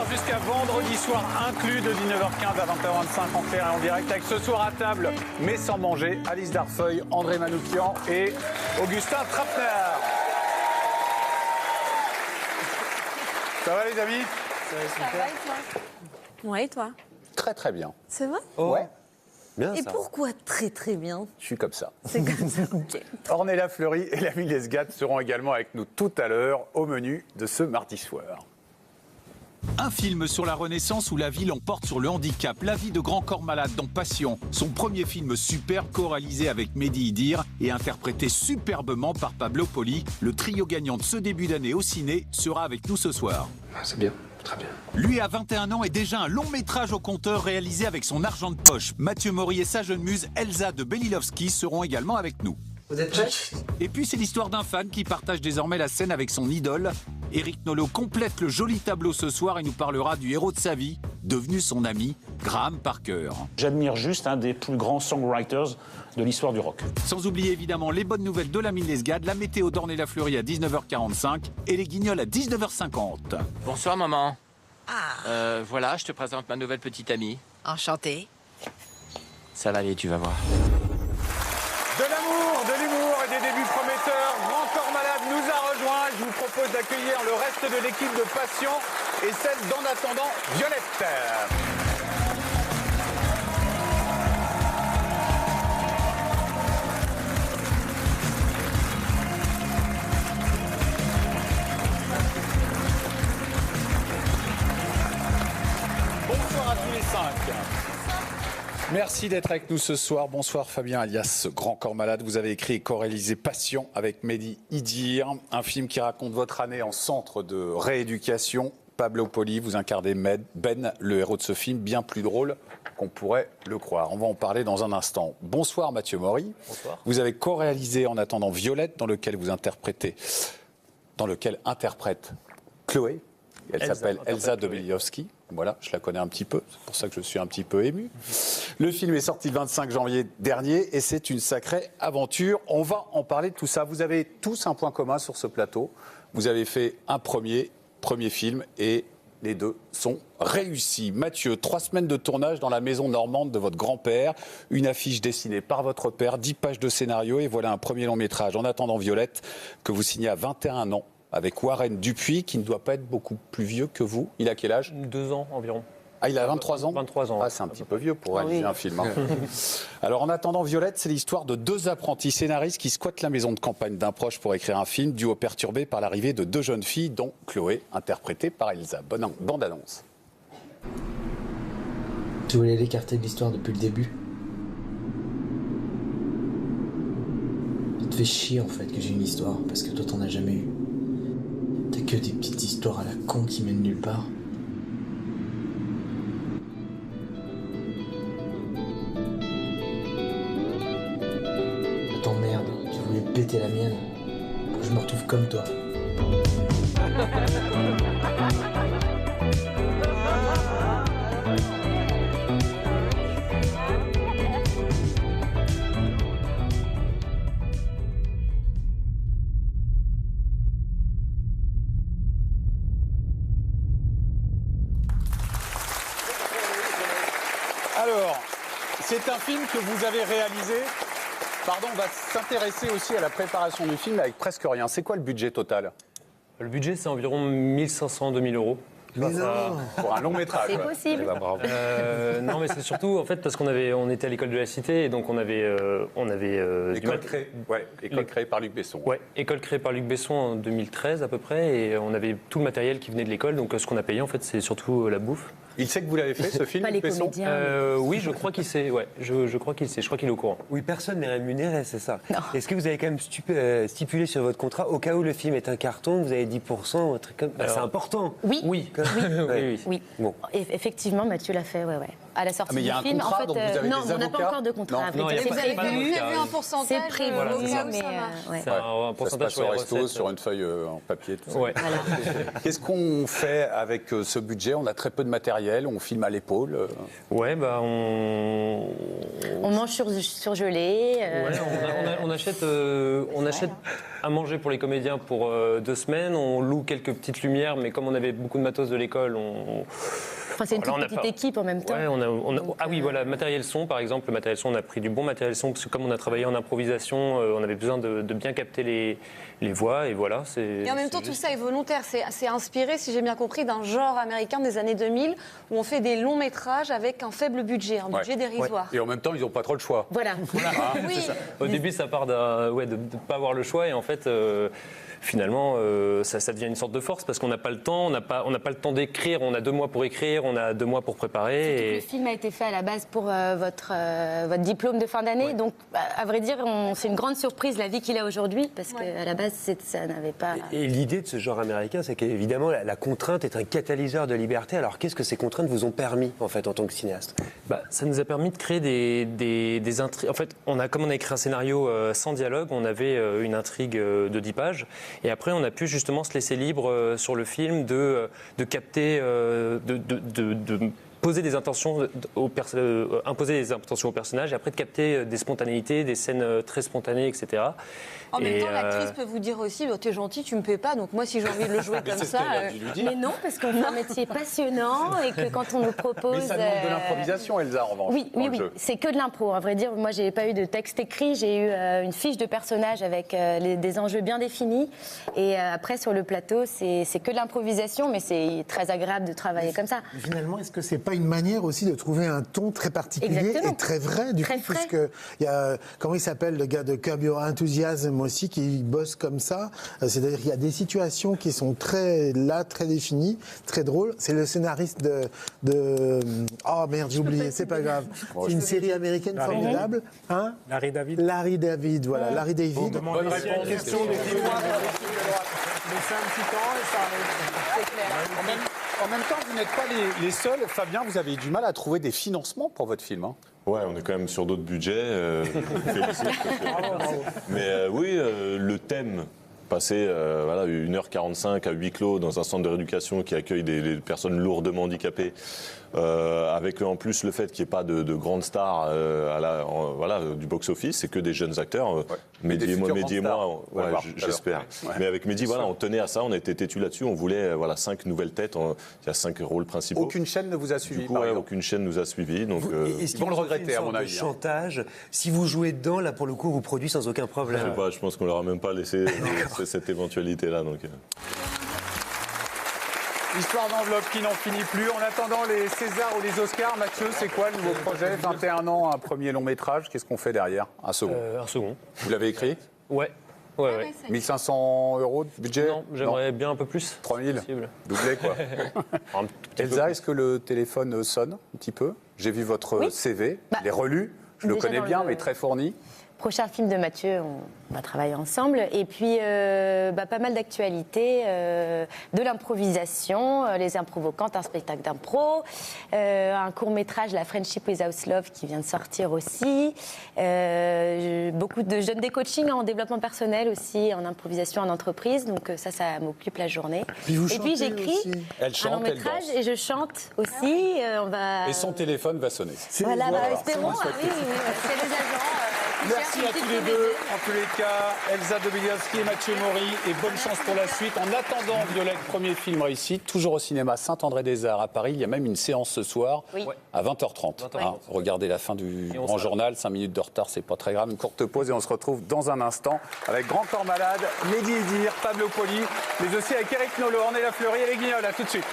jusqu'à vendredi soir inclus de 19h15 à 20h25 en clair et en direct avec ce soir à table, mais sans manger, Alice Darfeuille, André Manoukian et Augustin Trapenard. Ça va les amis? Ça va et toi? Ouais, et toi? Très très bien. C'est vrai? Oh. Ouais. Bien, et ça. Pourquoi très très bien? Je suis comme ça. C'est comme ça, ok. Ornella Fleury et Lamy Lesgat seront également avec nous tout à l'heure au menu de ce mardi soir. Un film sur la Renaissance où la vie l'emporte sur le handicap. La vie de Grand Corps Malade dans Passion. Son premier film superbe, co-réalisé avec Mehdi Idir et interprété superbement par Pablo Poli. Le trio gagnant de ce début d'année au ciné sera avec nous ce soir. C'est bien, très bien. Lui a 21 ans et déjà un long métrage au compteur réalisé avec son argent de poche. Mathieu Maury et sa jeune muse Elsa de Belilovski seront également avec nous. Vous êtes prêts? Et puis c'est l'histoire d'un fan qui partage désormais la scène avec son idole. Éric Nolot complète le joli tableau ce soir et nous parlera du héros de sa vie, devenu son ami, Graham Parker. J'admire juste un des plus grands songwriters de l'histoire du rock. Sans oublier évidemment les bonnes nouvelles de Lamy Lesgat, la météo d'Ornella Fleury à 19h45 et les Guignols à 19h50. Bonsoir maman. Voilà, je te présente ma nouvelle petite amie. Enchantée. Ça va aller, tu vas voir. De l'amour, de l'humour et des débuts prometteurs, Grand Corps Malade nous a rejoint. Je vous propose d'accueillir le reste de l'équipe de Passion et celle d'En attendant Violette. Bonsoir à tous les cinq. Merci d'être avec nous ce soir. Bonsoir Fabien alias Grand Corps Malade. Vous avez écrit et co-réalisé Passion avec Mehdi Idir, un film qui raconte votre année en centre de rééducation. Pablo Poli, vous incarnez Ben, le héros de ce film, bien plus drôle qu'on pourrait le croire. On va en parler dans un instant. Bonsoir Mathieu Maury. Bonsoir. Vous avez co-réalisé En attendant Violette, dans lequel interprète Chloé. Elle s'appelle Elsa de Belilovski. Voilà, je la connais un petit peu, c'est pour ça que je suis un petit peu ému. Le film est sorti le 25 janvier dernier et c'est une sacrée aventure. On va en parler de tout ça. Vous avez tous un point commun sur ce plateau. Vous avez fait un premier film et les deux sont réussis. Mathieu, 3 semaines de tournage dans la maison normande de votre grand-père, une affiche dessinée par votre père, 10 pages de scénario et voilà un premier long métrage. En attendant Violette, que vous signez à 21 ans. Avec Warren Dupuis, qui ne doit pas être beaucoup plus vieux que vous. Il a quel âge? 2 ans environ. Ah, il a 23 ans? 23 ans. Ah, c'est un petit peu vieux pour réaliser un film. Hein. Alors, En attendant Violette, c'est l'histoire de 2 apprentis scénaristes qui squattent la maison de campagne d'un proche pour écrire un film, duo perturbé par l'arrivée de 2 jeunes filles, dont Chloé, interprétée par Elsa. Bande annonce. Tu voulais l'écarter de l'histoire depuis le début. Ça te fait chier en fait que j'ai une histoire, parce que toi t'en as jamais eu. T'as que des petites histoires à la con qui mènent nulle part. Attends merde, tu voulais péter la mienne pour que je me retrouve comme toi. Alors, c'est un film que vous avez réalisé. Pardon, on va s'intéresser aussi à la préparation du film avec presque rien. C'est quoi le budget total? Le budget, c'est environ 1500-2000 euros. Mais non. Pour un long métrage. C'est ouais. possible. Eh ben, bravo. Non, mais c'est surtout en fait parce on était à l'école de la Cité et donc on avait du École créée par Luc Besson. Ouais, école créée par Luc Besson en 2013 à peu près et on avait tout le matériel qui venait de l'école. Donc ce qu'on a payé en fait, c'est surtout la bouffe. Il sait que vous l'avez fait, ce film, Pas les Besson? comédiens. Oui, je crois qu'il sait. Ouais, je crois qu'il sait. Je crois qu'il est au courant. Oui, personne n'est rémunéré, c'est ça. Non. Est-ce que vous avez quand même stipulé sur votre contrat, au cas où le film est un carton, vous avez 10% ou un truc comme ça? Alors, C'est important. Oui. Oui. Oui. Oui. Bon. Effectivement, Mathieu l'a fait, ouais. À la sortie Mais il y du a un film, contrat, en fait, donc vous avez non, des on n'a avocats? pas encore de contrat. à vrai Non, il y a dire. pas- C'est pas prévu, d'avocat. un pourcentage. c'est prévu, Voilà, c'est ça. mais ouais. C'est un Ça se pourcentage passe sur au les resto, recettes. sur une feuille en papier, tout ça. Ouais. Qu'est-ce qu'on fait avec ce budget? On a très peu de matériel, on filme à l'épaule. Ouais, bah On mange surgelé. Ouais, on achète à manger pour les comédiens pour 2 semaines. On loue quelques petites lumières, mais comme on avait beaucoup de matos de l'école, Enfin, c'est une Voilà, toute petite équipe en même temps. Ouais, ah oui, voilà, matériel son, par exemple. Le matériel son, on a pris du bon matériel son, parce que comme on a travaillé en improvisation, on avait besoin de bien capter les voix, et voilà. Et en même temps, tout ça est volontaire. C'est inspiré, si j'ai bien compris, d'un genre américain des années 2000, où on fait des longs métrages avec un faible budget, un budget dérisoire. Et en même temps, ils n'ont pas trop le choix. Voilà. Oui. Au début, ça part de ne pas avoir le choix, et en fait... finalement, ça devient une sorte de force parce qu'on n'a pas le temps, on n'a pas le temps d'écrire, on a 2 mois pour écrire, on a 2 mois pour préparer. Le film a été fait à la base pour votre diplôme de fin d'année, donc à vrai dire, c'est une grande surprise la vie qu'il a aujourd'hui parce qu'à la base, ça n'avait pas... Et l'idée de ce genre américain, c'est qu'évidemment, la contrainte est un catalyseur de liberté. Alors qu'est-ce que ces contraintes vous ont permis, en fait, en tant que cinéaste ? Ça nous a permis de créer des intrigues. En fait, comme on a écrit un scénario sans dialogue, on avait une intrigue de 10 pages. Et après, on a pu justement se laisser libre sur le film de capter, de poser des intentions imposer des intentions au personnage et après de capter des spontanéités, des scènes très spontanées, etc. En même temps, l'actrice peut vous dire aussi, t'es gentil, tu me paies pas, donc moi, si j'ai envie de le jouer comme ça... Mais non, parce qu'on fait un métier passionnant et que quand on nous propose... Mais ça demande de l'improvisation, Elsa, en revanche. Oui, c'est que de l'impro. À vrai dire, moi, j'ai pas eu de texte écrit, j'ai eu une fiche de personnage avec des enjeux bien définis. Et après, sur le plateau, c'est que de l'improvisation, mais c'est très agréable de travailler comme ça. Finalement, est-ce que c'est pas une manière aussi de trouver un ton très particulier et très vrai, du coup, puisque il y a, comment il s'appelle, le gars de Curb Your Enthusiasm aussi, qui bosse comme ça. C'est-à-dire qu'il y a des situations qui sont très définies, très drôles. C'est le scénariste oh merde, j'ai oublié, c'est pas grave. C'est une série américaine formidable. Hein? Larry David. Larry David, voilà, Larry David. Bonne réponse. Question de laissez un petit temps et ça arrive. C'est clair. En même temps, vous n'êtes pas les seuls. Fabien, vous avez eu du mal à trouver des financements pour votre film. Hein. Ouais, on est quand même sur d'autres budgets. Mais oui, le thème, passer 1h45 à huis clos dans un centre de rééducation qui accueille des personnes lourdement handicapées, avec en plus le fait qu'il n'y ait pas de grandes stars du box-office, c'est que des jeunes acteurs. Mehdi et moi, j'espère. Ouais. Mais avec Mehdi, on tenait à ça, on a été têtus là-dessus, on voulait 5 nouvelles têtes, il y a 5 rôles principaux. Aucune chaîne ne vous a suivi, du coup, aucune chaîne nous a suivis. Donc, ils vont le regretter, à mon avis. Chantage, si vous jouez dedans, là, pour le coup, vous produit sans aucun problème. Je sais pas, je pense qu'on leur a même pas laissé cette éventualité-là. Donc. Histoire d'enveloppe qui n'en finit plus. En attendant les Césars ou les Oscars, Mathieu, c'est quoi le nouveau projet ? 21 ans, un premier long métrage. Qu'est-ce qu'on fait derrière ? Un second. Un second. Vous l'avez écrit ? Ouais. 1500 € de budget ? Non, j'aimerais bien un peu plus. 3000 ? Doublé, quoi. Elsa, est-ce que le téléphone sonne un petit peu ? J'ai vu votre CV, je l'ai relu. Je le connais bien, mais très fourni. Prochain film de Mathieu, on va travailler ensemble. Et puis, pas mal d'actualités, de l'improvisation, Les Improvocantes, un spectacle d'impro, un court-métrage, La Friendship Without Love, qui vient de sortir aussi. Beaucoup de jeunes des coachings en développement personnel aussi, en improvisation en entreprise. Donc ça m'occupe la journée. Et puis j'écris un long-métrage et je chante aussi. Et son téléphone va sonner. Voilà, espérons. C'est les agents. Merci à tous les deux, en tous les cas, Elsa Dobiliowski et Mathieu Maury, et bonne chance pour la suite. En attendant, Violette, premier film réussi, toujours au cinéma Saint-André-des-Arts à Paris. Il y a même une séance ce soir à 20h30. Regardez la fin du grand journal, 5 minutes de retard, c'est pas très grave. Une courte pause et on se retrouve dans un instant avec Grand Corps Malade, Mehdi Idir, Pablo Poli, mais aussi avec Eric Nolot, Ornella Fleury et les Guignols. À tout de suite.